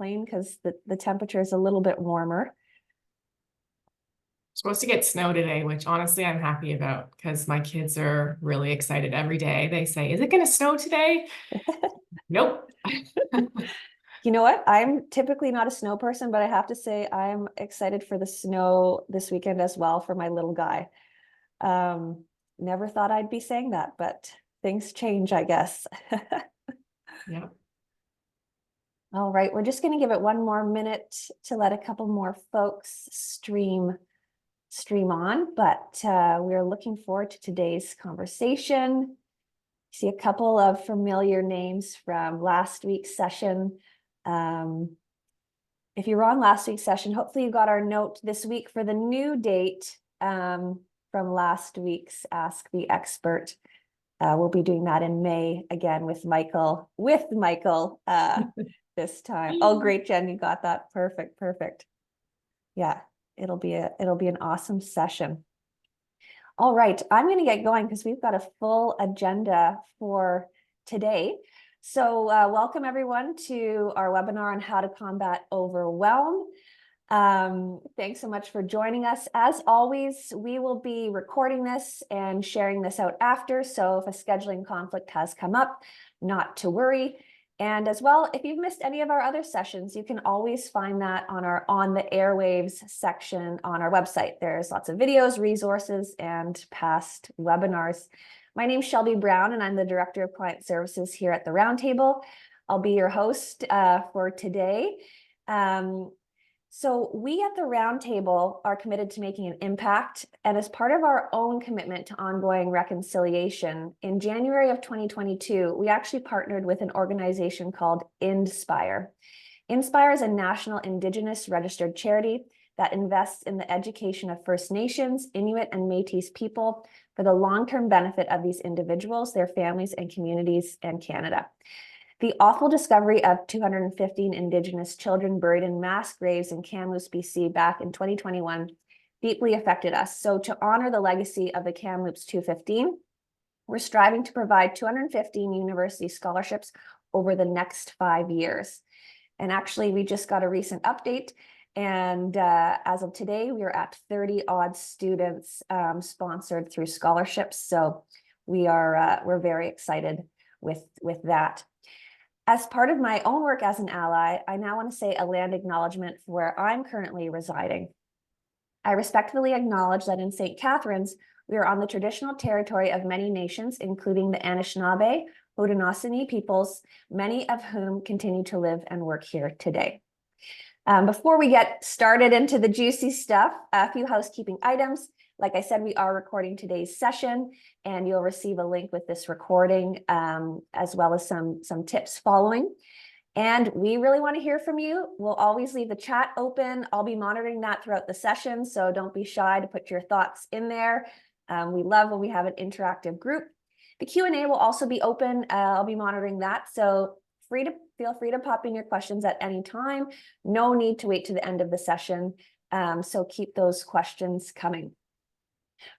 McLean because the temperature is a little bit warmer. Supposed to get snow today, which honestly I'm happy about because my kids are really excited every day. They say, "Is it going to snow today?" Nope. You know what? I'm typically not a snow person, but I have to say I'm excited for the snow this weekend as well for my little guy. Never thought I'd be saying that, but things change, I guess. Yeah. All right, we're just going to give it one more minute to let a couple more folks stream on, but we're looking forward to today's conversation. See a couple of familiar names from last week's session. If you were on last week's session, hopefully you got our note this week for the new date from last week's Ask the Expert. We'll be doing that in May again with Michael this time. Oh, great, Jen, you got that. Perfect. Yeah, it'll be an awesome session. All right, I'm going to get going because we've got a full agenda for today. So welcome everyone to our webinar on how to combat overwhelm. Thanks so much for joining us. As always, we will be recording this and sharing this out after. So if a scheduling conflict has come up, not to worry. And as well, if you've missed any of our other sessions, you can always find that on our On the Airwaves section on our website. There's lots of videos, resources, and past webinars. My name is Shelby Brown, and I'm the Director of Client Services here at the Roundtable. I'll be your host for today. So we at the Roundtable are committed to making an impact, and as part of our own commitment to ongoing reconciliation, in January of 2022, we actually partnered with an organization called Inspire. Inspire is a national Indigenous registered charity that invests in the education of First Nations, Inuit, and Métis people for the long-term benefit of these individuals, their families, and communities in Canada. The awful discovery of 215 Indigenous children buried in mass graves in Kamloops, BC back in 2021 deeply affected us. So to honor the legacy of the Kamloops 215, we're striving to provide 215 university scholarships over the next 5 years. And actually, we just got a recent update. And as of today, we are at 30 odd students sponsored through scholarships. So we're very excited with that. As part of my own work as an ally, I now want to say a land acknowledgement for where I'm currently residing. I respectfully acknowledge that in St. Catharines, we are on the traditional territory of many nations, including the Anishinaabe, Haudenosaunee peoples, many of whom continue to live and work here today. Before we get started into the juicy stuff, a few housekeeping items. Like I said, we are recording today's session, and you'll receive a link with this recording, as well as some tips following. And we really want to hear from you. We'll always leave the chat open. I'll be monitoring that throughout the session, so don't be shy to put your thoughts in there. We love when we have an interactive group. The Q&A will also be open. I'll be monitoring that, so feel free to pop in your questions at any time. No need to wait to the end of the session, so keep those questions coming.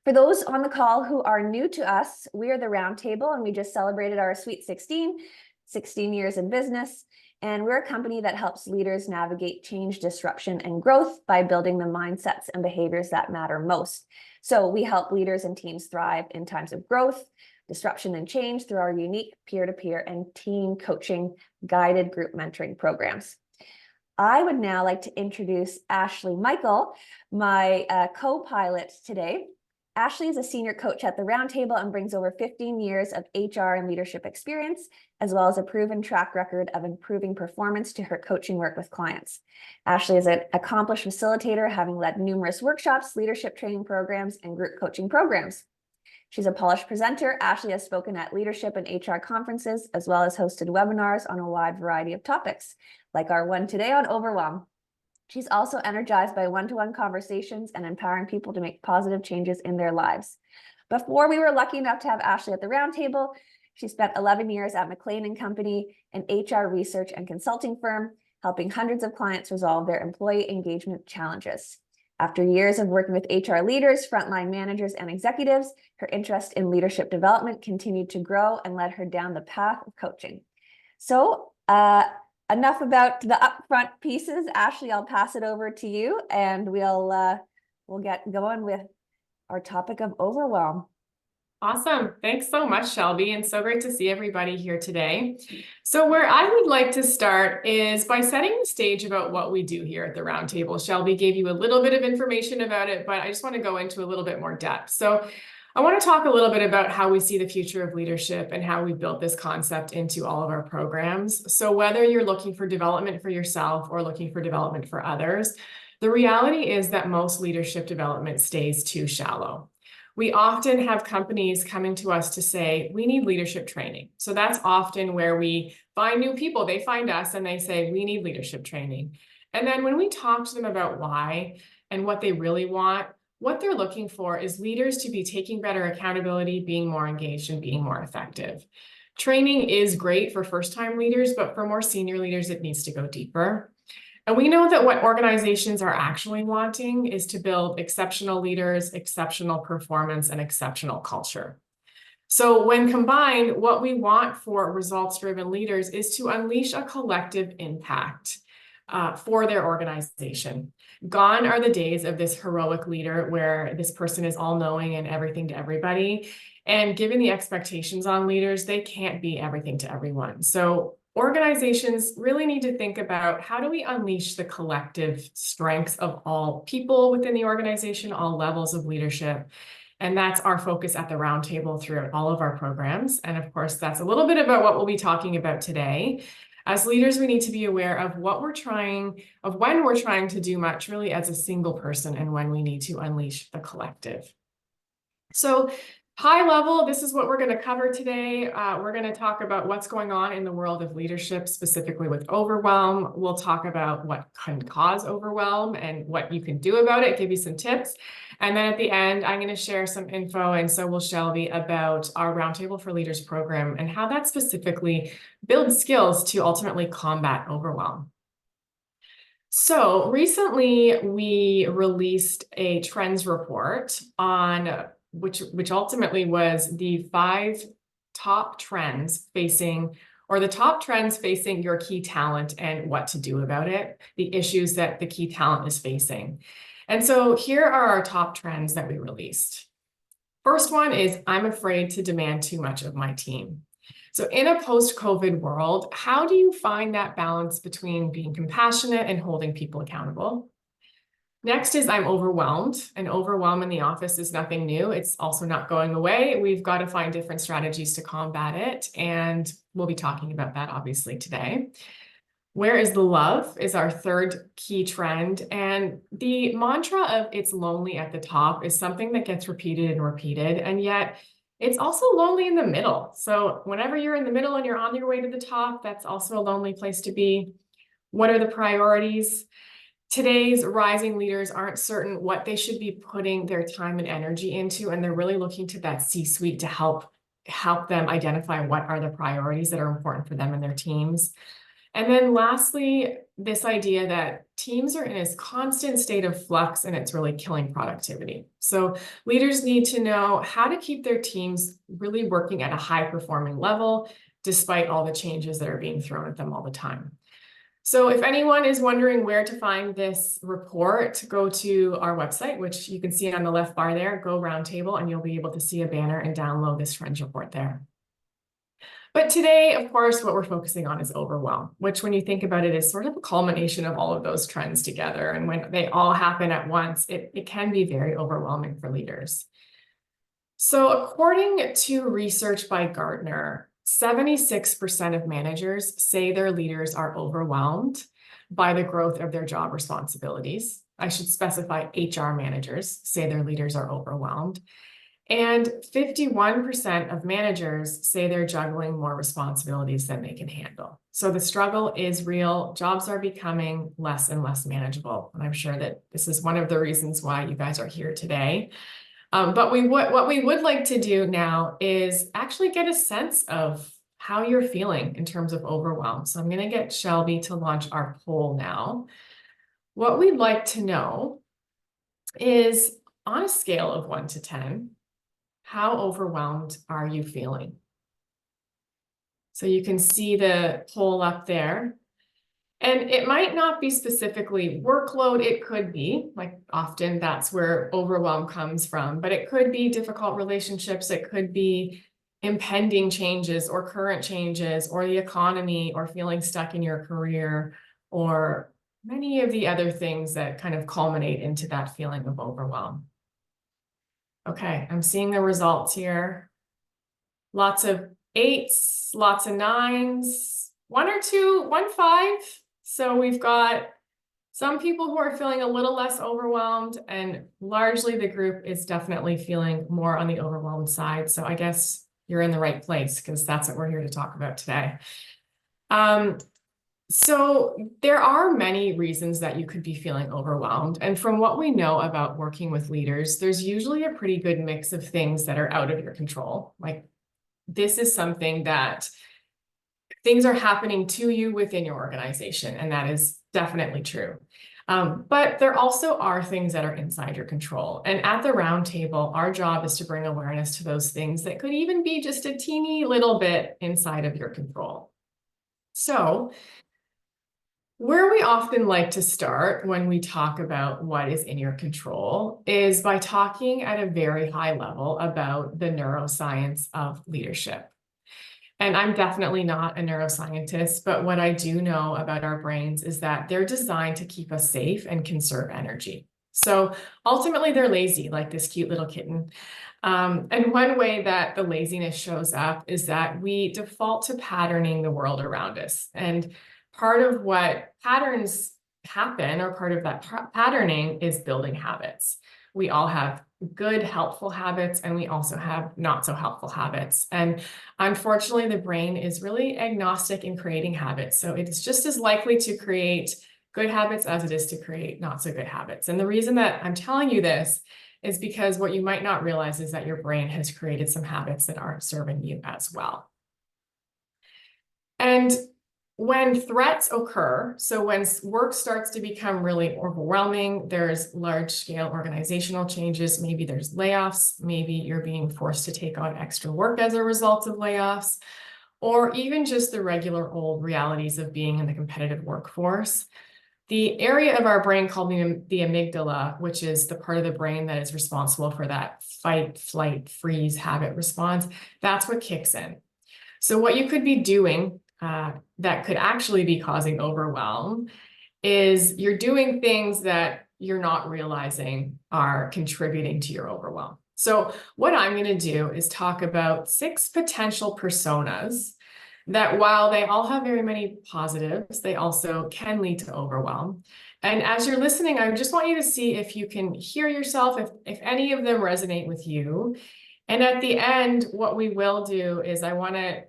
For those on the call who are new to us, we are the Roundtable, and we just celebrated our Sweet 16 years in business. And we're a company that helps leaders navigate change, disruption, and growth by building the mindsets and behaviors that matter most. So we help leaders and teams thrive in times of growth, disruption, and change through our unique peer-to-peer and team coaching guided group mentoring programs. I would now like to introduce Ashley Michael, my co-pilot today. Ashley is a senior coach at the Roundtable and brings over 15 years of HR and leadership experience, as well as a proven track record of improving performance to her coaching work with clients. Ashley is an accomplished facilitator, having led numerous workshops, leadership training programs, and group coaching programs. She's a polished presenter. Ashley has spoken at leadership and HR conferences, as well as hosted webinars on a wide variety of topics, like our one today on overwhelm. She's also energized by one-to-one conversations and empowering people to make positive changes in their lives. Before we were lucky enough to have Ashley at the Roundtable, she spent 11 years at McLean & Company, an HR research and consulting firm, helping hundreds of clients resolve their employee engagement challenges. After years of working with HR leaders, frontline managers, and executives, her interest in leadership development continued to grow and led her down the path of coaching. So, enough about the upfront pieces. Ashley, I'll pass it over to you, and we'll get going with our topic of overwhelm. Awesome. Thanks so much, Shelby, and so great to see everybody here today. So where I would like to start is by setting the stage about what we do here at the Roundtable. Shelby gave you a little bit of information about it, but I just want to go into a little bit more depth. So I want to talk a little bit about how we see the future of leadership and how we built this concept into all of our programs. So whether you're looking for development for yourself or looking for development for others, the reality is that most leadership development stays too shallow. We often have companies coming to us to say, we need leadership training. So that's often where we find new people. They find us and they say, we need leadership training. And then when we talk to them about why and what they really want, what they're looking for is leaders to be taking better accountability, being more engaged, and being more effective. Training is great for first-time leaders, but for more senior leaders, it needs to go deeper. And we know that what organizations are actually wanting is to build exceptional leaders, exceptional performance, and exceptional culture. So when combined, what we want for results-driven leaders is to unleash a collective impact for their organization. Gone are the days of this heroic leader where this person is all-knowing and everything to everybody. And given the expectations on leaders, they can't be everything to everyone. So organizations really need to think about how do we unleash the collective strengths of all people within the organization, all levels of leadership. And that's our focus at the Roundtable throughout all of our programs. And of course, that's a little bit about what we'll be talking about today. As leaders, we need to be aware of when we're trying to do much really as a single person and when we need to unleash the collective. So high level, this is what we're going to cover today. We're going to talk about what's going on in the world of leadership, specifically with overwhelm. We'll talk about what can cause overwhelm and what you can do about it, give you some tips. And then at the end, I'm going to share some info, and so will Shelby, about our Roundtable for Leaders program and how that specifically builds skills to ultimately combat overwhelm. So recently, we released a trends report on which ultimately was the 5 top trends facing, or the top trends facing your key talent and what to do about it, the issues that the key talent is facing. And so here are our top trends that we released. First one is, I'm afraid to demand too much of my team. So in a post-COVID world, how do you find that balance between being compassionate and holding people accountable? Next is, I'm overwhelmed, and overwhelm in the office is nothing new. It's also not going away. We've got to find different strategies to combat it, and we'll be talking about that obviously today. Where is the love is our third key trend, and the mantra of it's lonely at the top is something that gets repeated and repeated, and yet it's also lonely in the middle. So whenever you're in the middle and you're on your way to the top, that's also a lonely place to be. What are the priorities? Today's rising leaders aren't certain what they should be putting their time and energy into, and they're really looking to that C-suite to help them identify what are the priorities that are important for them and their teams. And then lastly, this idea that teams are in a constant state of flux and it's really killing productivity. So leaders need to know how to keep their teams really working at a high-performing level, despite all the changes that are being thrown at them all the time. So if anyone is wondering where to find this report, go to our website, which you can see on the left bar there, Go Roundtable, and you'll be able to see a banner and download this trends report there. But today, of course, what we're focusing on is overwhelm, which when you think about it is sort of a culmination of all of those trends together. And when they all happen at once, it can be very overwhelming for leaders. So according to research by Gartner, 76% of managers say their leaders are overwhelmed by the growth of their job responsibilities. I should specify HR managers say their leaders are overwhelmed. And 51% of managers say they're juggling more responsibilities than they can handle. So the struggle is real. Jobs are becoming less and less manageable. And I'm sure that this is one of the reasons why you guys are here today. But what we would like to do now is actually get a sense of how you're feeling in terms of overwhelm. So I'm going to get Shelby to launch our poll now. What we'd like to know is, on a scale of 1 to 10, how overwhelmed are you feeling? So you can see the poll up there. And it might not be specifically workload. It could be, like, often that's where overwhelm comes from, but it could be difficult relationships. It could be impending changes or current changes or the economy or feeling stuck in your career or many of the other things that kind of culminate into that feeling of overwhelm. Okay, I'm seeing the results here. Lots of 8s, lots of 9s, 1 or 2, 1 5. So we've got some people who are feeling a little less overwhelmed, and largely the group is definitely feeling more on the overwhelmed side. So I guess you're in the right place, because that's what we're here to talk about today. So there are many reasons that you could be feeling overwhelmed. And from what we know about working with leaders, there's usually a pretty good mix of things that are out of your control. Like, this is something that things are happening to you within your organization, and that is definitely true. But there also are things that are inside your control. And at the roundtable, our job is to bring awareness to those things that could even be just a teeny little bit inside of your control. So where we often like to start when we talk about what is in your control is by talking at a very high level about the neuroscience of leadership. And I'm definitely not a neuroscientist, but what I do know about our brains is that they're designed to keep us safe and conserve energy. So ultimately, they're lazy, like this cute little kitten. And one way that the laziness shows up is that we default to patterning the world around us. And part of what patterns happen, or part of that patterning, is building habits. We all have good, helpful habits, and we also have not so helpful habits. And unfortunately, the brain is really agnostic in creating habits. So it is just as likely to create good habits as it is to create not so good habits. And the reason that I'm telling you this is because what you might not realize is that your brain has created some habits that aren't serving you as well. And when threats occur, so when work starts to become really overwhelming, there's large-scale organizational changes, maybe there's layoffs, maybe you're being forced to take on extra work as a result of layoffs, or even just the regular old realities of being in the competitive workforce. The area of our brain called the amygdala, which is the part of the brain that is responsible for that fight, flight, freeze habit response, that's what kicks in. So what you could be doing that could actually be causing overwhelm is you're doing things that you're not realizing are contributing to your overwhelm. So what I'm going to do is talk about 6 potential personas that, while they all have very many positives, they also can lead to overwhelm. And as you're listening, I just want you to see if you can hear yourself, if any of them resonate with you. And at the end, what we will do is I want to,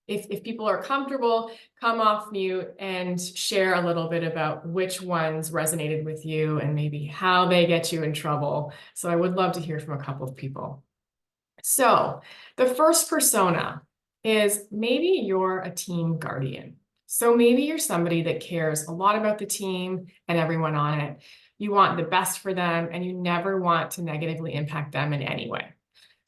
if people are comfortable, come off mute and share a little bit about which ones resonated with you and maybe how they get you in trouble. So I would love to hear from a couple of people. So the first persona is maybe you're a team guardian. So maybe you're somebody that cares a lot about the team and everyone on it. You want the best for them, and you never want to negatively impact them in any way.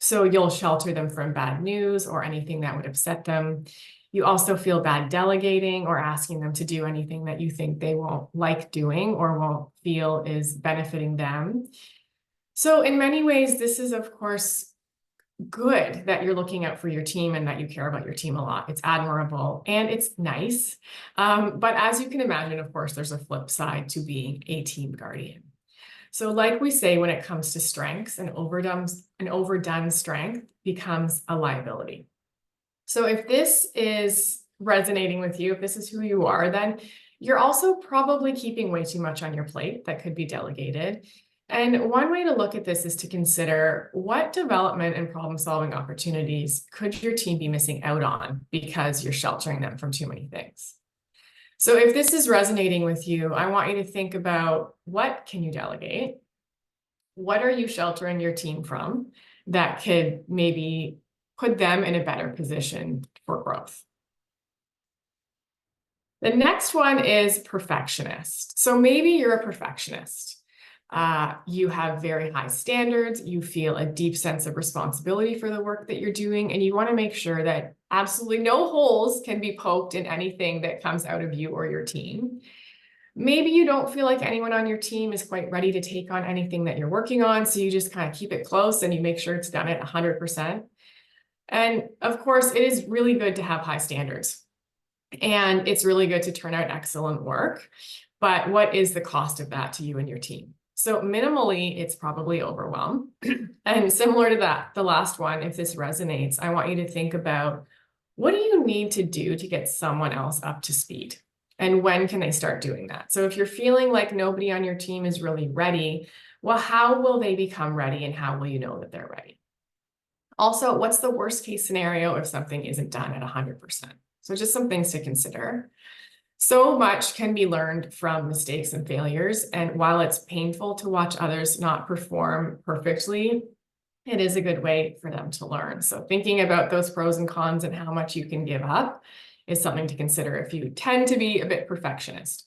So you'll shelter them from bad news or anything that would upset them. You also feel bad delegating or asking them to do anything that you think they won't like doing or won't feel is benefiting them. So in many ways, this is, of course, good that you're looking out for your team and that you care about your team a lot. It's admirable and it's nice. But as you can imagine, of course, there's a flip side to being a team guardian. So like we say, when it comes to strengths, an overdone strength becomes a liability. So if this is resonating with you, if this is who you are, then you're also probably keeping way too much on your plate that could be delegated. And one way to look at this is to consider what development and problem-solving opportunities could your team be missing out on because you're sheltering them from too many things. So if this is resonating with you, I want you to think about, what can you delegate? What are you sheltering your team from that could maybe put them in a better position for growth? The next one is perfectionist. So maybe you're a perfectionist. You have very high standards, you feel a deep sense of responsibility for the work that you're doing, and you want to make sure that absolutely no holes can be poked in anything that comes out of you or your team. Maybe you don't feel like anyone on your team is quite ready to take on anything that you're working on, so you just kind of keep it close and you make sure it's done at 100%. And of course, it is really good to have high standards, and it's really good to turn out excellent work. But what is the cost of that to you and your team? So minimally, it's probably overwhelm. And similar to that, the last one, if this resonates, I want you to think about, what do you need to do to get someone else up to speed? And when can they start doing that? So if you're feeling like nobody on your team is really ready, well, how will they become ready, and how will you know that they're ready? Also, what's the worst case scenario if something isn't done at 100%? So just some things to consider. So much can be learned from mistakes and failures. And while it's painful to watch others not perform perfectly, it is a good way for them to learn. So thinking about those pros and cons and how much you can give up is something to consider if you tend to be a bit perfectionist.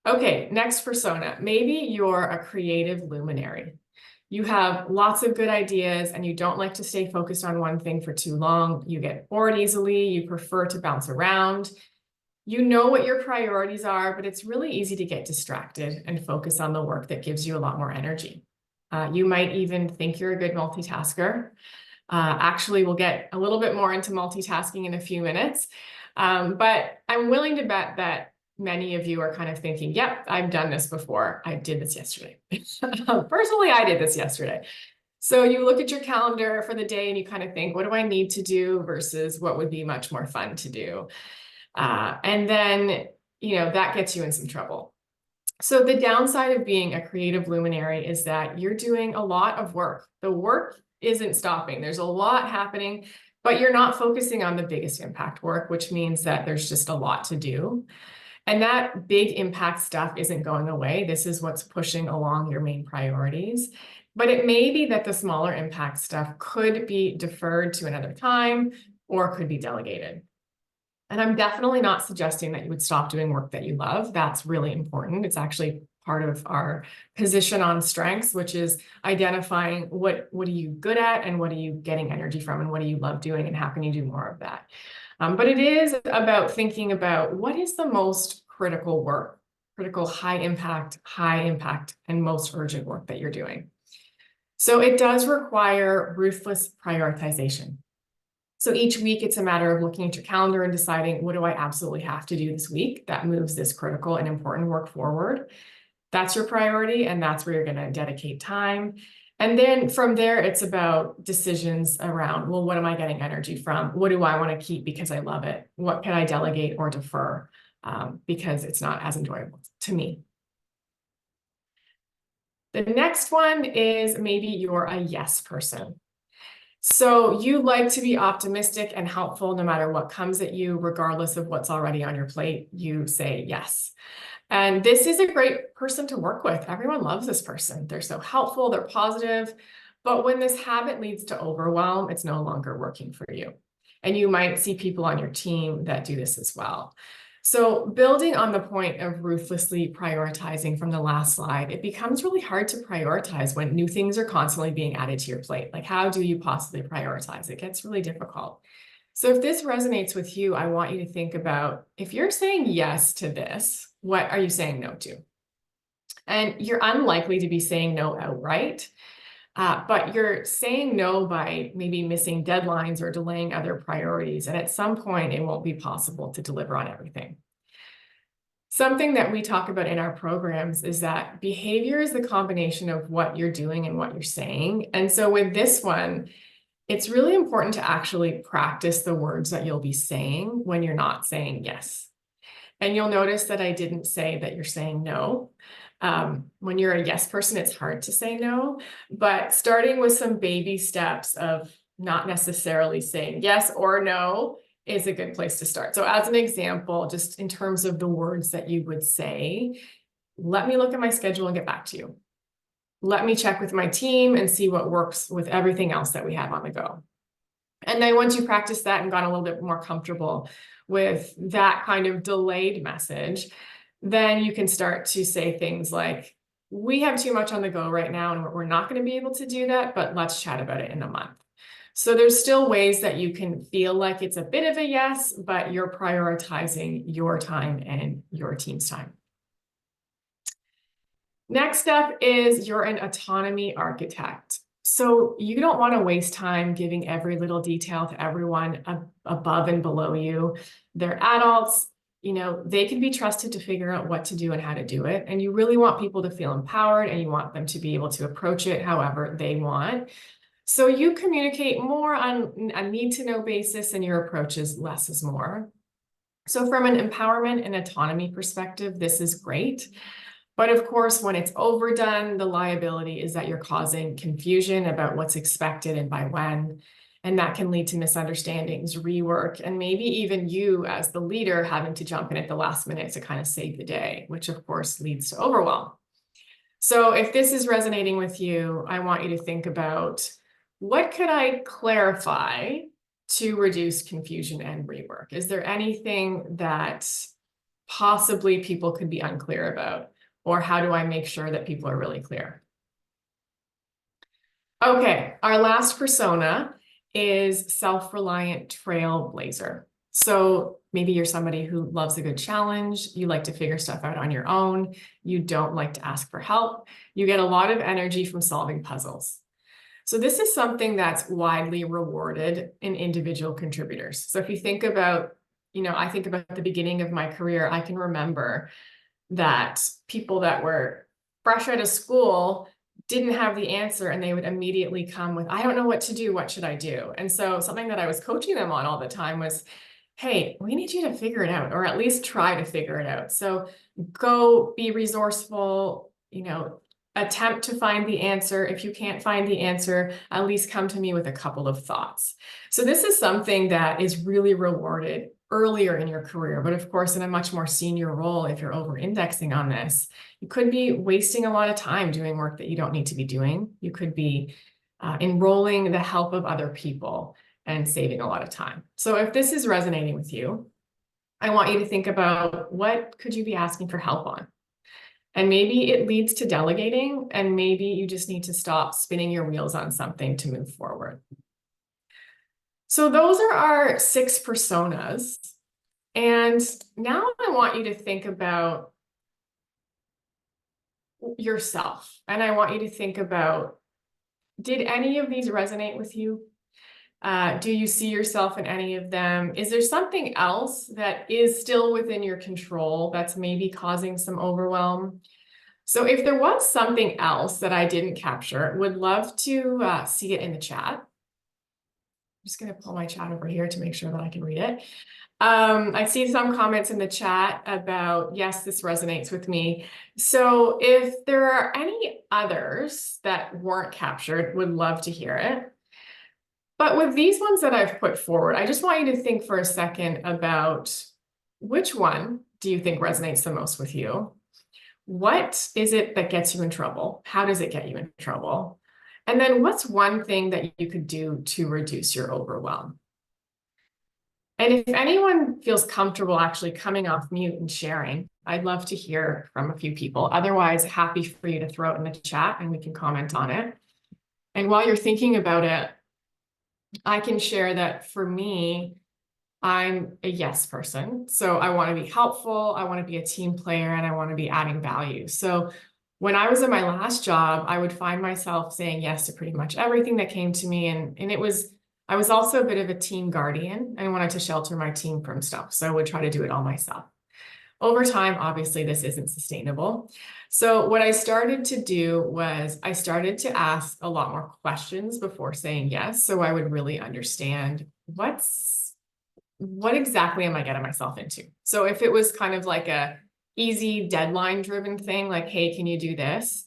Okay, next persona. Maybe you're a creative luminary. You have lots of good ideas and you don't like to stay focused on one thing for too long. You get bored easily. You prefer to bounce around. You know what your priorities are, but it's really easy to get distracted and focus on the work that gives you a lot more energy. You might even think you're a good multitasker. Actually, we'll get a little bit more into multitasking in a few minutes. But I'm willing to bet that many of you are kind of thinking, yep, I've done this before. I did this yesterday. Personally, I did this yesterday. So you look at your calendar for the day and you kind of think, what do I need to do versus what would be much more fun to do? And then, that gets you in some trouble. So the downside of being a creative luminary is that you're doing a lot of work. The work isn't stopping. There's a lot happening, but you're not focusing on the biggest impact work, which means that there's just a lot to do. And that big impact stuff isn't going away. This is what's pushing along your main priorities. But it may be that the smaller impact stuff could be deferred to another time or could be delegated. And I'm definitely not suggesting that you would stop doing work that you love. That's really important. It's actually part of our position on strengths, which is identifying what are you good at and what are you getting energy from and what do you love doing and how can you do more of that. But it is about thinking about what is the most critical work, critical high impact, and most urgent work that you're doing. So it does require ruthless prioritization. So each week, it's a matter of looking at your calendar and deciding, what do I absolutely have to do this week that moves this critical and important work forward? That's your priority, and that's where you're going to dedicate time. And then from there, it's about decisions around, well, what am I getting energy from? What do I want to keep because I love it? What can I delegate or defer because it's not as enjoyable to me? The next one is maybe you're a yes person. So you like to be optimistic and helpful no matter what comes at you, regardless of what's already on your plate, you say yes. And this is a great person to work with. Everyone loves this person. They're so helpful, they're positive. But when this habit leads to overwhelm, it's no longer working for you. And you might see people on your team that do this as well. So building on the point of ruthlessly prioritizing from the last slide, it becomes really hard to prioritize when new things are constantly being added to your plate. Like, how do you possibly prioritize? It gets really difficult. So if this resonates with you, I want you to think about, if you're saying yes to this, what are you saying no to? And you're unlikely to be saying no outright. But you're saying no by maybe missing deadlines or delaying other priorities. And at some point, it won't be possible to deliver on everything. Something that we talk about in our programs is that behavior is the combination of what you're doing and what you're saying. And so with this one, it's really important to actually practice the words that you'll be saying when you're not saying yes. And you'll notice that I didn't say that you're saying no. When you're a yes person, it's hard to say no, but starting with some baby steps of not necessarily saying yes or no is a good place to start. So as an example, just in terms of the words that you would say, let me look at my schedule and get back to you. Let me check with my team and see what works with everything else that we have on the go. And then once you practice that and got a little bit more comfortable with that kind of delayed message, then you can start to say things like, we have too much on the go right now, and we're not going to be able to do that, but let's chat about it in a month. So there's still ways that you can feel like it's a bit of a yes, but you're prioritizing your time and your team's time. Next up is you're an autonomy architect. So you don't want to waste time giving every little detail to everyone above and below you. They're adults, they can be trusted to figure out what to do and how to do it. And you really want people to feel empowered, and you want them to be able to approach it however they want. So you communicate more on a need-to-know basis, and your approach is less is more. So from an empowerment and autonomy perspective, this is great. But of course, when it's overdone, the liability is that you're causing confusion about what's expected and by when. And that can lead to misunderstandings, rework, and maybe even you as the leader having to jump in at the last minute to kind of save the day, which of course leads to overwhelm. So if this is resonating with you, I want you to think about, what could I clarify to reduce confusion and rework? Is there anything that possibly people could be unclear about? Or how do I make sure that people are really clear? Okay, our last persona is self-reliant trailblazer. So maybe you're somebody who loves a good challenge. You like to figure stuff out on your own. You don't like to ask for help. You get a lot of energy from solving puzzles. So this is something that's widely rewarded in individual contributors. So if you think about, I think about the beginning of my career, I can remember that people that were fresh out of school didn't have the answer, and they would immediately come with, I don't know what to do. What should I do? And so something that I was coaching them on all the time was, hey, we need you to figure it out, or at least try to figure it out. So go be resourceful, attempt to find the answer. If you can't find the answer, at least come to me with a couple of thoughts. So this is something that is really rewarded earlier in your career, but of course, in a much more senior role, if you're over-indexing on this, you could be wasting a lot of time doing work that you don't need to be doing. You could be enrolling the help of other people and saving a lot of time. So if this is resonating with you, I want you to think about, what could you be asking for help on? And maybe it leads to delegating, and maybe you just need to stop spinning your wheels on something to move forward. So those are our 6 personas. And now I want you to think about yourself. And I want you to think about, did any of these resonate with you? Do you see yourself in any of them? Is there something else that is still within your control that's maybe causing some overwhelm? So if there was something else that I didn't capture, would love to see it in the chat. I'm just going to pull my chat over here to make sure that I can read it. I see some comments in the chat about, yes, this resonates with me. So if there are any others that weren't captured, would love to hear it. But with these ones that I've put forward, I just want you to think for a second about, which one do you think resonates the most with you? What is it that gets you in trouble? How does it get you in trouble? And then what's one thing that you could do to reduce your overwhelm? And if anyone feels comfortable actually coming off mute and sharing, I'd love to hear from a few people. Otherwise, happy for you to throw it in the chat and we can comment on it. And while you're thinking about it, I can share that for me, I'm a yes person. So I want to be helpful, I want to be a team player, and I want to be adding value. So when I was in my last job, I would find myself saying yes to pretty much everything that came to me. And I was also a bit of a team guardian. I wanted to shelter my team from stuff. So I would try to do it all myself. Over time, obviously, this isn't sustainable. So what I started to do was I started to ask a lot more questions before saying yes. So I would really understand, what exactly am I getting myself into? So if it was kind of like a easy deadline driven thing, like, hey, can you do this?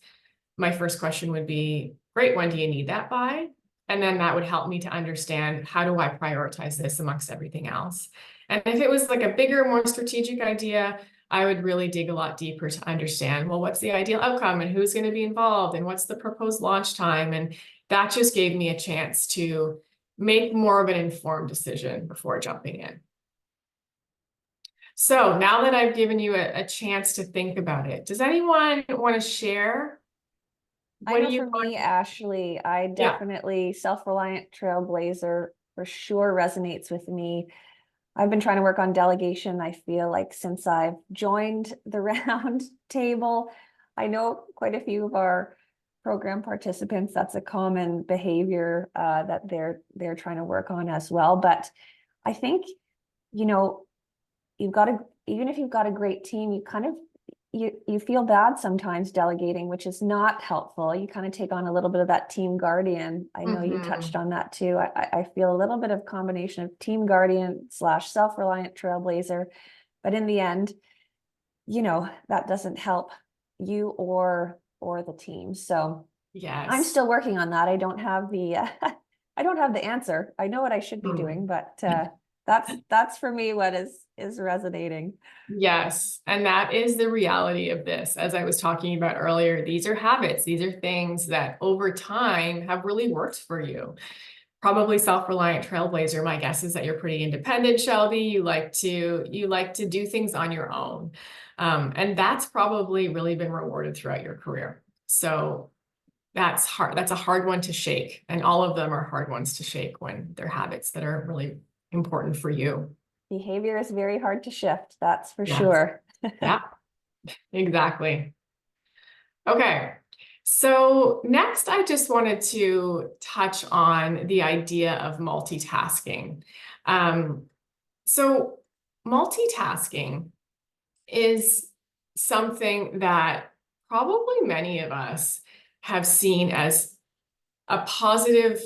My first question would be, great, when do you need that by? And then that would help me to understand, how do I prioritize this amongst everything else? And if it was like a bigger, more strategic idea, I would really dig a lot deeper to understand, well, what's the ideal outcome and who's going to be involved and what's the proposed launch time? And that just gave me a chance to make more of an informed decision before jumping in. So now that I've given you a chance to think about it, does anyone want to share? I know for me, Ashley, I definitely self-reliant trailblazer for sure resonates with me. I've been trying to work on delegation, I feel like, since I've joined the round table. I know quite a few of our program participants, that's a common behavior that they're trying to work on as well. But I think, you know, even if you've got a great team, you feel bad sometimes delegating, which is not helpful. You kind of take on a little bit of that team guardian. I know you touched on that too. I feel a little bit of combination of team guardian / self-reliant trailblazer, but in the end, you know, that doesn't help you or the team. So I'm Yes. still working on that. I don't have the I don't have the answer. I know what I should be doing, but that's for me what is resonating. Yes. And that is the reality of this. As I was talking about earlier, these are habits. These are things that over time have really worked for you. Probably self-reliant trailblazer. My guess is that you're pretty independent, Shelby. You like to do things on your own. And that's probably really been rewarded throughout your career. So that's hard. That's a hard one to shake. And all of them are hard ones to shake when they're habits that are really important for you. Behavior is very hard to shift, that's for Yes. sure. Yeah, exactly. Okay. So next, I just wanted to touch on the idea of multitasking. So multitasking is something that probably many of us have seen as a positive,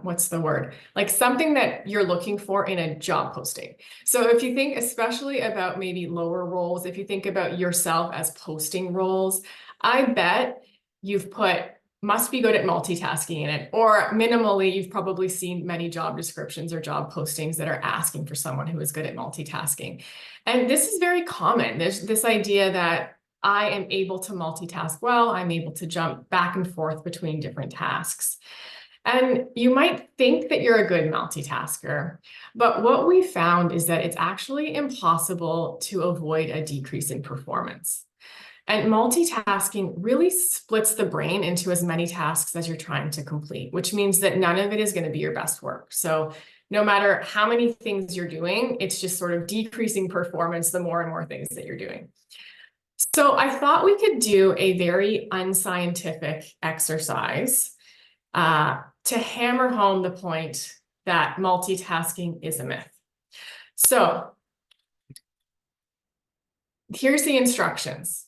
what's the word? Like something that you're looking for in a job posting. So if you think especially about maybe lower roles, if you think about yourself as posting roles, I bet you've put must be good at multitasking in it, or minimally, you've probably seen many job descriptions or job postings that are asking for someone who is good at multitasking. And this is very common. There's this idea that I am able to multitask well, I'm able to jump back and forth between different tasks. And you might think that you're a good multitasker, but what we found is that it's actually impossible to avoid a decrease in performance. And multitasking really splits the brain into as many tasks as you're trying to complete, which means that none of it is going to be your best work. So no matter how many things you're doing, it's just sort of decreasing performance the more and more things that you're doing. So I thought we could do a very unscientific exercise to hammer home the point that multitasking is a myth. So here's the instructions.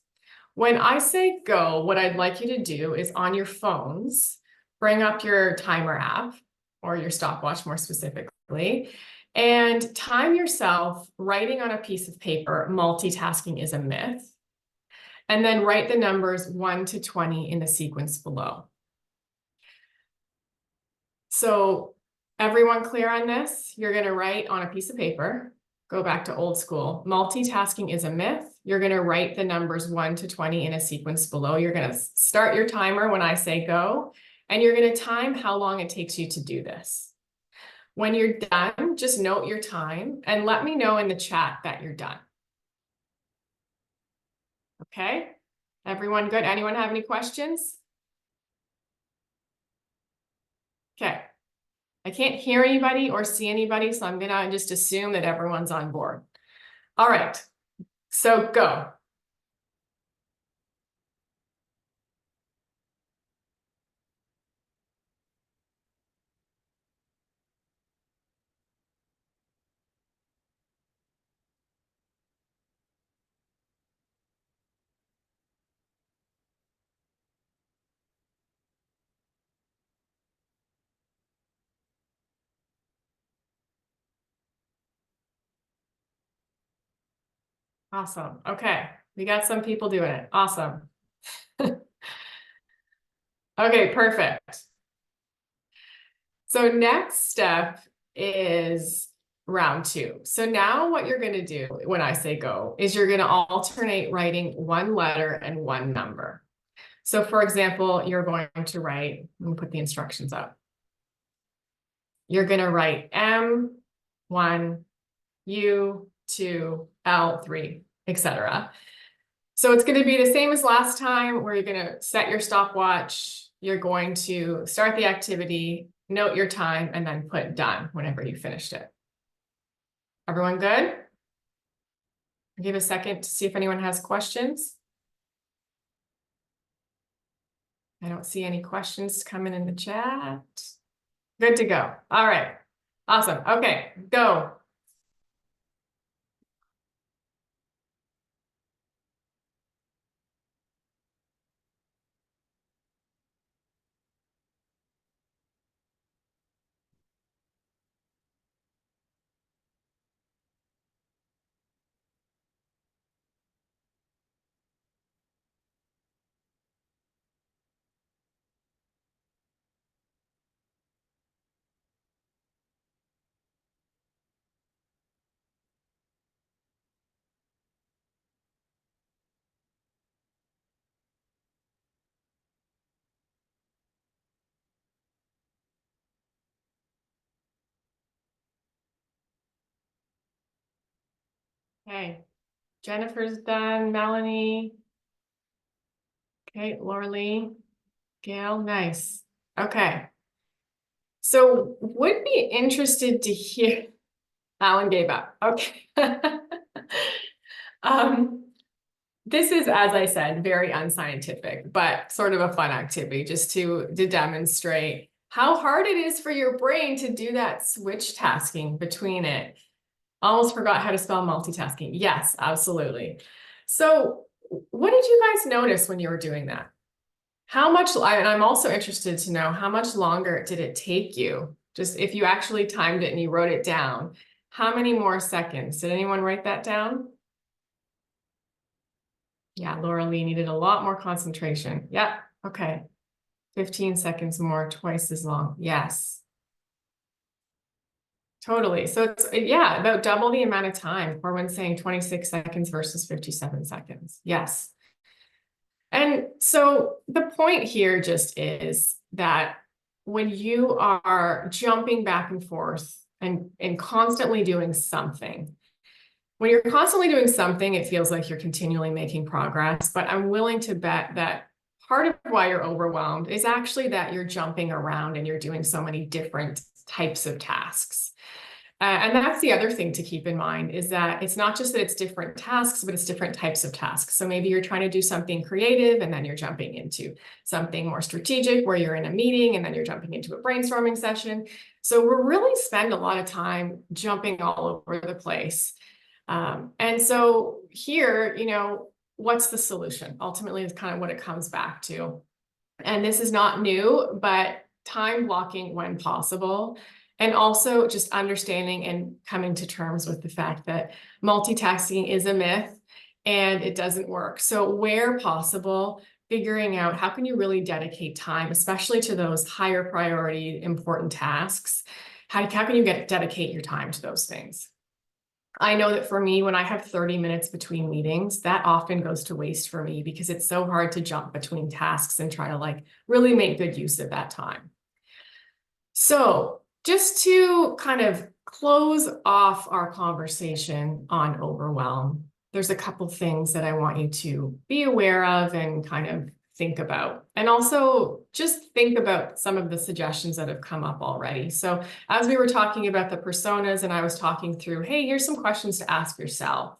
When I say go, what I'd like you to do is on your phones, bring up your timer app or your stopwatch more specifically, and time yourself writing on a piece of paper, multitasking is a myth, and then write the numbers 1 to 20 in the sequence below. So everyone clear on this? You're going to write on a piece of paper, go back to old school. Multitasking is a myth. You're going to write the numbers 1 to 20 in a sequence below. You're going to start your timer when I say go, and you're going to time how long it takes you to do this. When you're done, just note your time and let me know in the chat that you're done. Okay? Everyone good? Anyone have any questions? Okay. I can't hear anybody or see anybody, so I'm gonna just assume that everyone's on board. All right, so go. Awesome. Okay, we got some people doing it. Awesome. Okay, perfect. So next step is round 2. So now what you're going to do when I say go is you're going to alternate writing one letter and one number. So for example, you're going to write, let me put the instructions up. You're going to write M1, U2, L3, etc. So it's going to be the same as last time where you're going to set your stopwatch. You're going to start the activity, note your time, and then put done whenever you finished it. Everyone good? I'll give a second to see if anyone has questions. I don't see any questions coming in the chat. Good to go. All right. Awesome. Okay, go. Okay. Jennifer's done. Melanie. Okay, Laura Lee. Gail, nice. Okay. So would be interested to hear. Alan gave up. Okay. Um, this is, as I said, very unscientific, but sort of a fun activity just to demonstrate how hard it is for your brain to do that switch tasking between it. Almost forgot how to spell multitasking. Yes, absolutely. So what did you guys notice when you were doing that? How much, and I'm also interested to know how much longer did it take you? Just if you actually timed it and you wrote it down, how many more seconds? Did anyone write that down? Yeah, Laura Lee needed a lot more concentration. Yep, okay. 15 seconds more, twice as long. Yes. Totally. So it's, yeah, about double the amount of time for when saying 26 seconds versus 57 seconds. Yes. And so the point here just is that when you are jumping back and forth and constantly doing something, when you're constantly doing something, it feels like you're continually making progress. But I'm willing to bet that part of why you're overwhelmed is actually that you're jumping around and you're doing so many different types of tasks. And that's the other thing to keep in mind is that it's not just that it's different tasks, but it's different types of tasks. So maybe you're trying to do something creative and then you're jumping into something more strategic where you're in a meeting and then you're jumping into a brainstorming session. So we're really spend a lot of time jumping all over the place. And so here, you know, what's the solution? Ultimately, is kind of what it comes back to. And this is not new, but time blocking when possible. And also just understanding and coming to terms with the fact that multitasking is a myth and it doesn't work. So where possible, figuring out how can you really dedicate time, especially to those higher priority important tasks. How can you dedicate your time to those things? I know that for me, when I have 30 minutes between meetings, that often goes to waste for me because it's so hard to jump between tasks and try to like really make good use of that time. So just to kind of close off our conversation on overwhelm, there's a couple things that I want you to be aware of and kind of think about. And also just think about some of the suggestions that have come up already. So as we were talking about the personas and I was talking through, hey, here's some questions to ask yourself.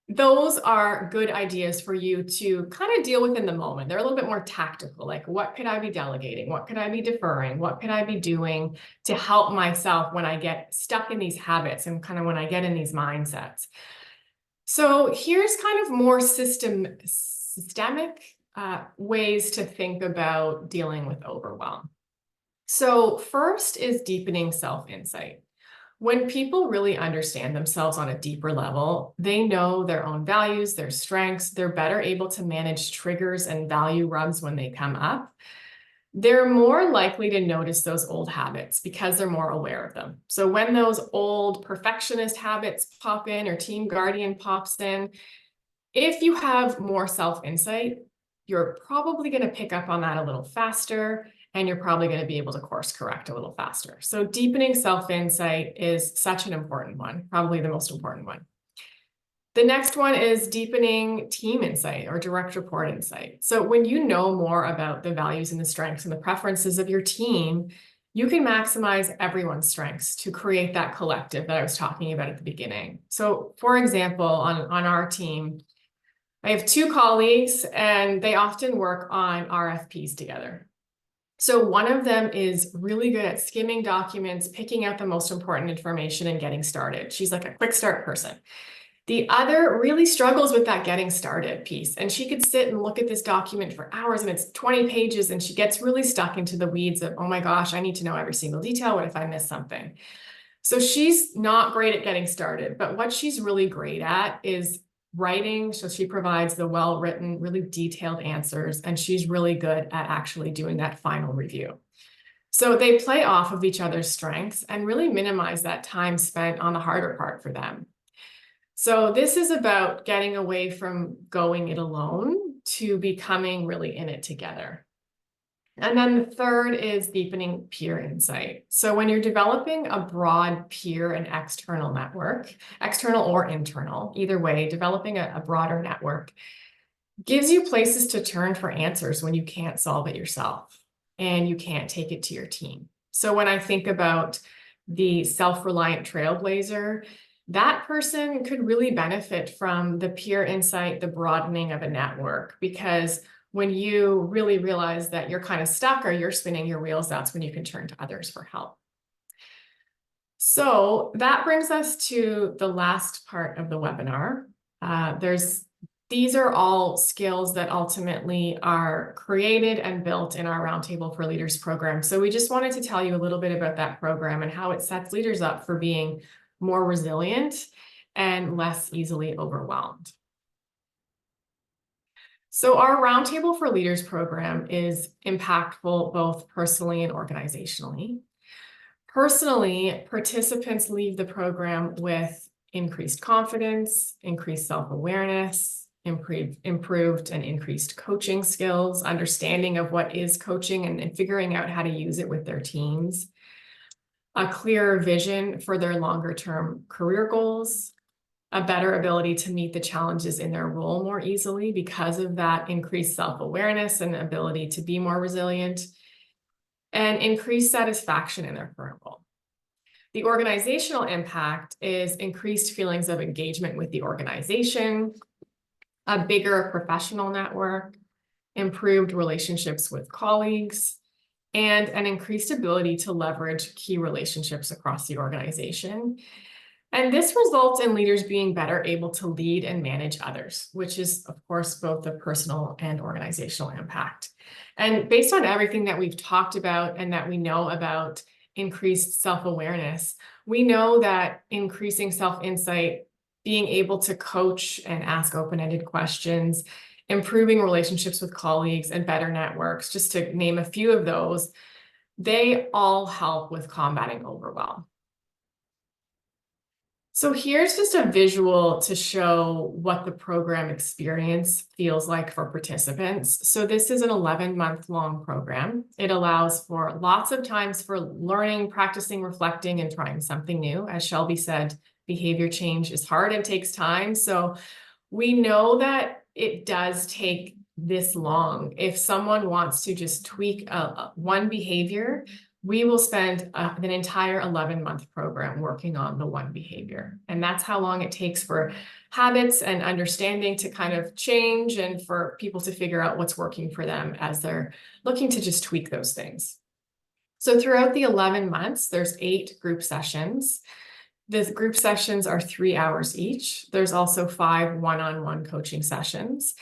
Those are good ideas for you to kind of deal with in the moment. They're a little bit more tactical, like what could I be delegating? What could I be deferring? What could I be doing to help myself when I get stuck in these habits and kind of when I get in these mindsets? So here's kind of more systemic ways to think about dealing with overwhelm. So first is deepening self-insight. When people really understand themselves on a deeper level, they know their own values, their strengths, they're better able to manage triggers and value rubs when they come up. They're more likely to notice those old habits because they're more aware of them. So when those old perfectionist habits pop in or team guardian pops in, if you have more self-insight, you're probably going to pick up on that a little faster and you're probably going to be able to course correct a little faster. So deepening self-insight is such an important one, probably the most important one. The next one is deepening team insight or direct report insight. So when you know more about the values and the strengths and the preferences of your team, you can maximize everyone's strengths to create that collective that I was talking about at the beginning. So for example, on our team, I have two colleagues, and they often work on RFPs together. So one of them is really good at skimming documents, picking out the most important information, and getting started. She's like a quick start person. The other really struggles with that getting started piece, and she could sit and look at this document for hours, and it's 20 pages, and she gets really stuck into the weeds of, oh my gosh, I need to know every single detail. What if I miss something? So she's not great at getting started, but what she's really great at is writing. So she provides the well-written, really detailed answers, and she's really good at actually doing that final review. So they play off of each other's strengths and really minimize that time spent on the harder part for them. So this is about getting away from going it alone to becoming really in it together. And then the third is deepening peer insight. So when you're developing a broad peer and external network, external or internal, either way, developing a broader network gives you places to turn for answers when you can't solve it yourself and you can't take it to your team. So when I think about the self-reliant trailblazer, that person could really benefit from the peer insight, the broadening of a network, because when you really realize that you're kind of stuck or you're spinning your wheels, that's when you can turn to others for help. So that brings us to the last part of the webinar. These are all skills that ultimately are created and built in our Roundtable for Leaders program. So we just wanted to tell you a little bit about that program and how it sets leaders up for being more resilient and less easily overwhelmed. So our Roundtable for Leaders program is impactful both personally and organizationally. Personally, participants leave the program with increased confidence, increased self-awareness, improved and increased coaching skills, understanding of what is coaching and figuring out how to use it with their teams, a clearer vision for their longer-term career goals, a better ability to meet the challenges in their role more easily because of that increased self-awareness and ability to be more resilient, and increased satisfaction in their current role. The organizational impact is increased feelings of engagement with the organization, a bigger professional network, improved relationships with colleagues, and an increased ability to leverage key relationships across the organization. And this results in leaders being better able to lead and manage others, which is, of course, both the personal and organizational impact. And based on everything that we've talked about and that we know about increased self-awareness, we know that increasing self-insight, being able to coach and ask open-ended questions, improving relationships with colleagues and better networks, just to name a few of those, they all help with combating overwhelm. So here's just a visual to show what the program experience feels like for participants. So this is an 11-month-long program. It allows for lots of times for learning, practicing, reflecting, and trying something new. As Shelby said, behavior change is hard and takes time. So we know that it does take this long. If someone wants to just tweak one behavior, we will spend an entire 11-month program working on the one behavior. And that's how long it takes for habits and understanding to kind of change and for people to figure out what's working for them as they're looking to just tweak those things. So throughout the 11 months, there's 8 group sessions. The group sessions are 3 hours each. There's also 5 one-on-one coaching sessions.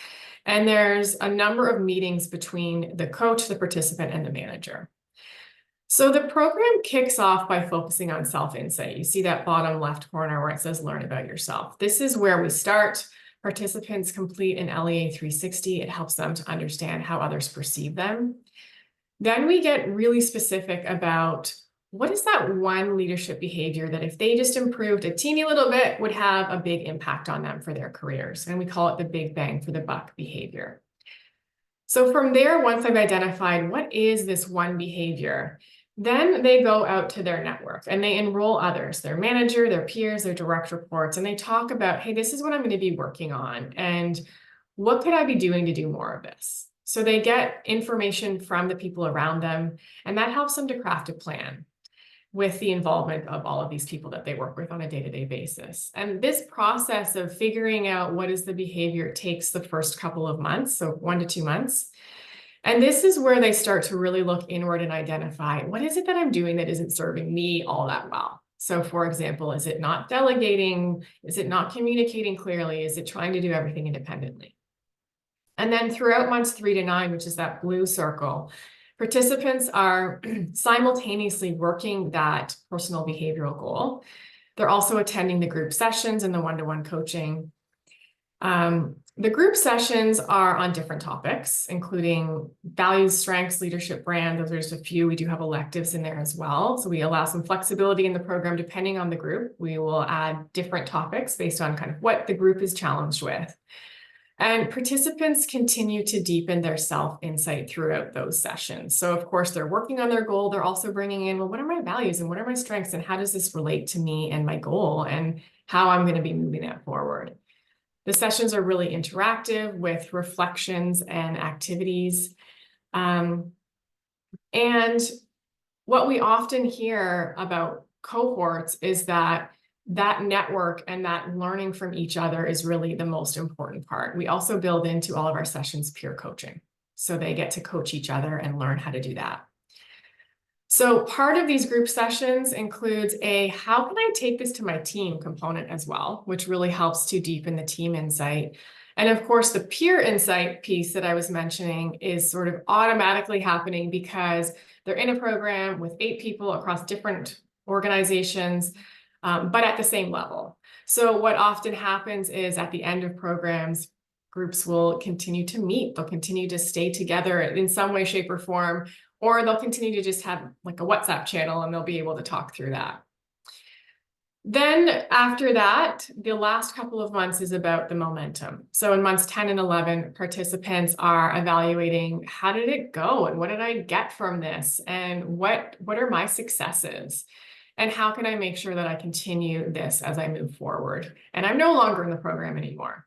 And there's a number of meetings between the coach, the participant, and the manager. So the program kicks off by focusing on self-insight. You see that bottom left corner where it says learn about yourself. This is where we start. Participants complete an LEA 360. It helps them to understand how others perceive them. Then we get really specific about what is that one leadership behavior that if they just improved a teeny little bit would have a big impact on them for their careers. And we call it the big bang for the buck behavior. So from there, once I've identified what is this one behavior, then they go out to their network and they enroll others, their manager, their peers, their direct reports, and they talk about, hey, this is what I'm going to be working on. And what could I be doing to do more of this? So they get information from the people around them, and that helps them to craft a plan. with the involvement of all of these people that they work with on a day-to-day basis. And this process of figuring out what is the behavior takes the first couple of months, so 1 to 2 months. And this is where they start to really look inward and identify, what is it that I'm doing that isn't serving me all that well? So for example, is it not delegating? Is it not communicating clearly? Is it trying to do everything independently? And then throughout months 3 to 9, which is that blue circle, participants are simultaneously working that personal behavioral goal. They're also attending the group sessions and the one-to-one coaching. The group sessions are on different topics, including values, strengths, leadership, brand. Those are just a few. We do have electives in there as well. So we allow some flexibility in the program depending on the group. We will add different topics based on kind of what the group is challenged with. And participants continue to deepen their self-insight throughout those sessions. So of course, they're working on their goal. They're also bringing in, well, what are my values and what are my strengths and how does this relate to me and my goal and how I'm going to be moving that forward. The sessions are really interactive with reflections and activities. And what we often hear about cohorts is that network and that learning from each other is really the most important part. We also build into all of our sessions peer coaching. So they get to coach each other and learn how to do that. So part of these group sessions includes a how can I take this to my team component as well, which really helps to deepen the team insight. And of course, the peer insight piece that I was mentioning is sort of automatically happening because they're in a program with 8 people across different organizations, but at the same level. So what often happens is at the end of programs, groups will continue to meet, they'll continue to stay together in some way, shape, or form, or they'll continue to just have like a WhatsApp channel and they'll be able to talk through that. Then after that, the last couple of months is about the momentum. So in months 10 and 11, participants are evaluating how did it go and what did I get from this and what are my successes and how can I make sure that I continue this as I move forward and I'm no longer in the program anymore.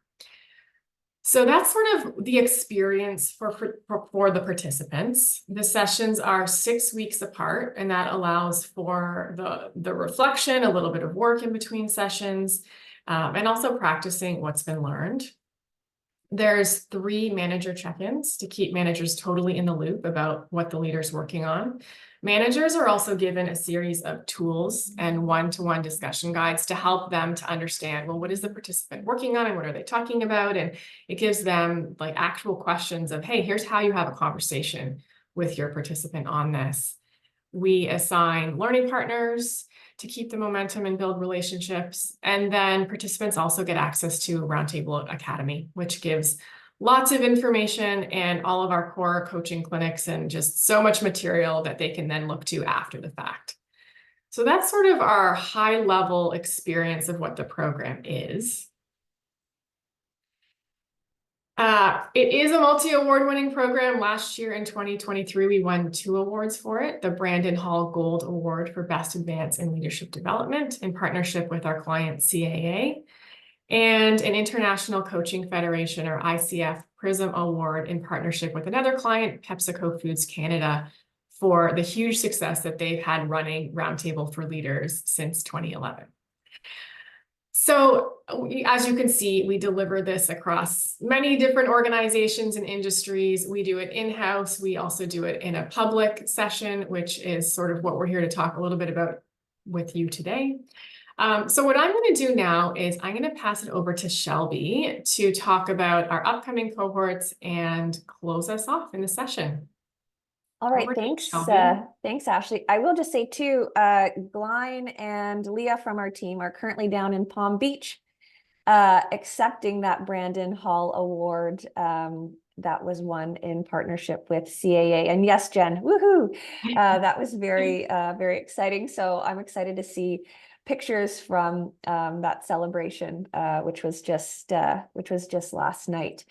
So that's sort of the experience for the participants. The sessions are 6 weeks apart, and that allows for the reflection, a little bit of work in between sessions, and also practicing what's been learned. There's 3 manager check-ins to keep managers totally in the loop about what the leader's working on. Managers are also given a series of tools and one-to-one discussion guides to help them to understand, well, what is the participant working on and what are they talking about? And it gives them like actual questions of, hey, here's how you have a conversation with your participant on this. We assign learning partners to keep the momentum and build relationships. And then participants also get access to Roundtable Academy, which gives lots of information and all of our core coaching clinics and just so much material that they can then look to after the fact. So that's sort of our high level experience of what the program is. It is a multi-award winning program. Last year in 2023, we won 2 awards for it. The Brandon Hall Gold Award for Best Advance in Leadership Development in partnership with our client CAA, and an International Coaching Federation or ICF Prism Award in partnership with another client, PepsiCo Foods Canada, for the huge success that they've had running Roundtable for Leaders since 2011. So as you can see, we deliver this across many different organizations and industries. We do it in-house. We also do it in a public session, which is sort of what we're here to talk a little bit about with you today. So what I'm going to do now is I'm going to pass it over to Shelby to talk about our upcoming cohorts and close us off in the session. All right, thanks. Thanks, Ashley. I will just say too, Glyne and Leah from our team are currently down in Palm Beach, accepting that Brandon Hall Award that was won in partnership with CAA. And yes, Jen, woohoo! That was very, very exciting. So I'm excited to see pictures from that celebration, which was just last night.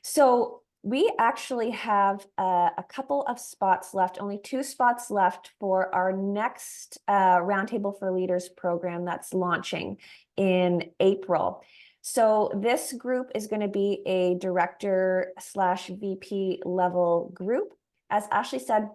So we actually have a couple of spots left, only 2 spots left for our next Roundtable for Leaders program that's launching in April. So this group is going to be a director/VP level group. As Ashley said,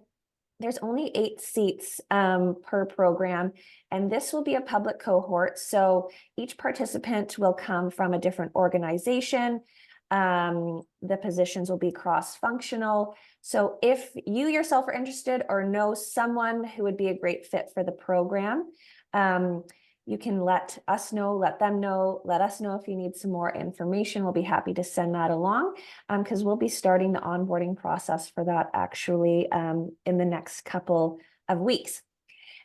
there's only 8 seats per program, and this will be a public cohort. So each participant will come from a different organization. The positions will be cross-functional. So if you yourself are interested or know someone who would be a great fit for the program, you can let us know, let them know, let us know if you need some more information. We'll be happy to send that along because we'll be starting the onboarding process for that actually in the next couple of weeks.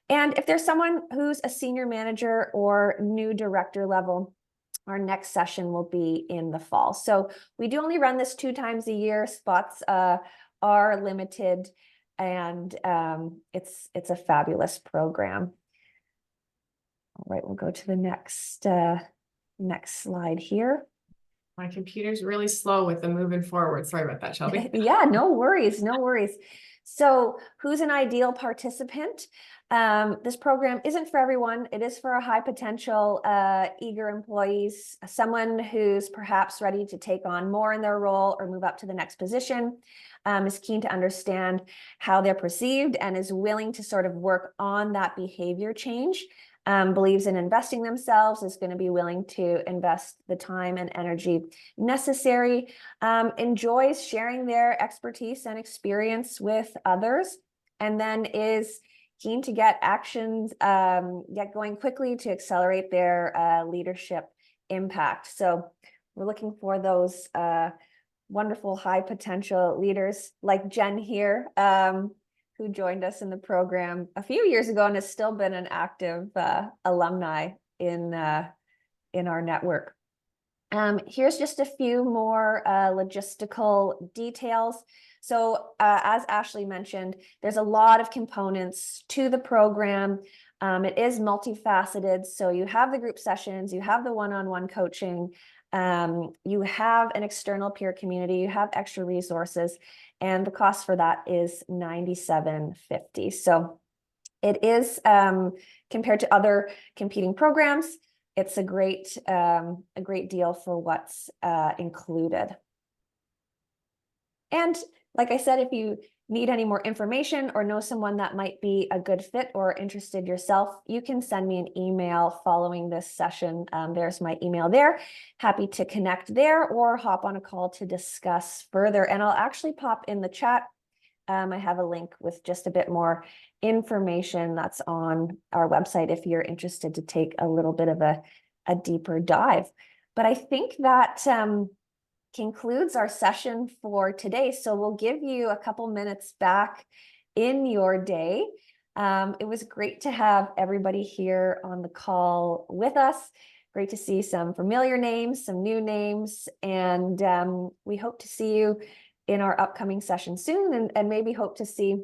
And if there's someone who's a senior manager or new director level, our next session will be in the fall. So we do only run this 2 times a year. Spots are limited, and it's a fabulous program. All right, we'll go to the next slide here. My computer's really slow with the moving forward. Sorry about that, Shelby. Yeah, no worries, no worries. So who's an ideal participant? This program isn't for everyone. It is for a high potential, eager employees, someone who's perhaps ready to take on more in their role or move up to the next position, is keen to understand how they're perceived and is willing to sort of work on that behavior change. Believes in investing themselves, is going to be willing to invest the time and energy necessary, enjoys sharing their expertise and experience with others, and then is keen to get actions, get going quickly to accelerate their leadership impact. So we're looking for those wonderful high potential leaders like Jen here, who joined us in the program a few years ago and has still been an active alumni in our network. Here's just a few more logistical details. So as Ashley mentioned, there's a lot of components to the program. It is multifaceted. So you have the group sessions, you have the one-on-one coaching, you have an external peer community, you have extra resources, and the cost for that is $97.50. So it is, compared to other competing programs, it's a great deal for what's included. And like I said, if you need any more information or know someone that might be a good fit or interested yourself, you can send me an email following this session. There's my email there. Happy to connect there or hop on a call to discuss further. And I'll actually pop in the chat. I have a link with just a bit more information that's on our website if you're interested to take a little bit of a deeper dive. But I think that concludes our session for today. So we'll give you a couple minutes back in your day. It was great to have everybody here on the call with us. Great to see some familiar names, some new names, and we hope to see you in our upcoming session soon, and maybe hope to see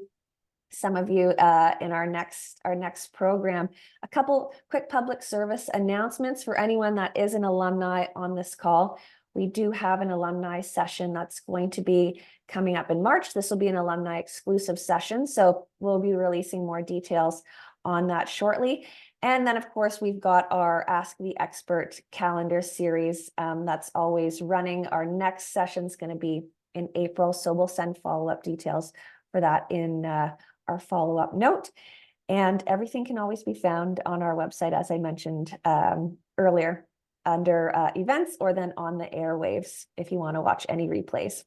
some of you in our next program. A couple quick public service announcements for anyone that is an alumni on this call. We do have an alumni session that's going to be coming up in March. This will be an alumni exclusive session, so we'll be releasing more details on that shortly. And then, of course, we've got our Ask the Expert calendar series that's always running. Our next session is going to be in April, so we'll send follow-up details for that in our follow-up note. And everything can always be found on our website, as I mentioned earlier, under events, or then on the airwaves if you want to watch any replays.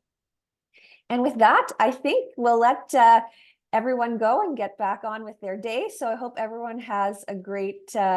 And with that, I think we'll let everyone go and get back on with their day. So I hope everyone has a great